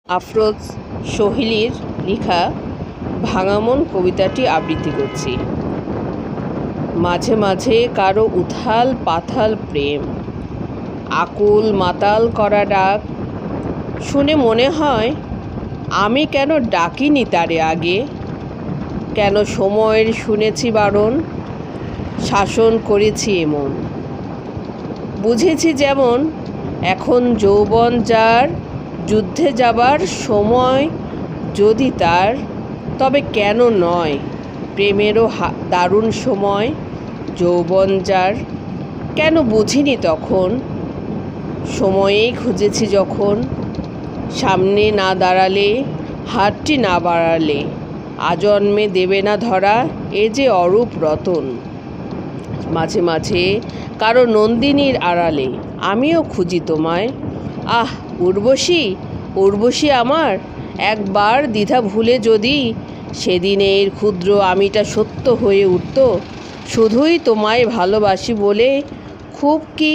আফরোজ সোহেলীর লেখা ভাঙামন কবিতাটি আবৃত্তি করছি। মাঝে মাঝে কারো উথাল পাথাল প্রেম, আকুল মাতাল করা ডাক শুনে মনে হয় আমি কেন ডাকিনি তারে আগে, কেন সময়ের শুনেছি বারণ, শাসন করেছি এমন। বুঝেছি যেমন এখন যৌবন যার, যুদ্ধে যাবার সময় যদি তার, তবে কেন নয় প্রেমেরও দারুণ সময় যৌবন যার। কেন বুঝিনি তখন, সময়েই খুঁজেছি যখন, সামনে না দাঁড়ালে হাতটি না বাড়ালে আজন্মে দেবে না ধরা এ যে অরূপ রতন। মাঝে মাঝে কারো নন্দিনীর আড়ালে আমিও খুঁজি তোমায়। আহ উর্বশী উর্বশী আমার, একবার দ্বিধা ভুলে যদি সেদিনের ক্ষুদ্র আমিটা সত্য হয়ে উঠত, শুধুই তোমায় ভালোবাসি বলে খুব কি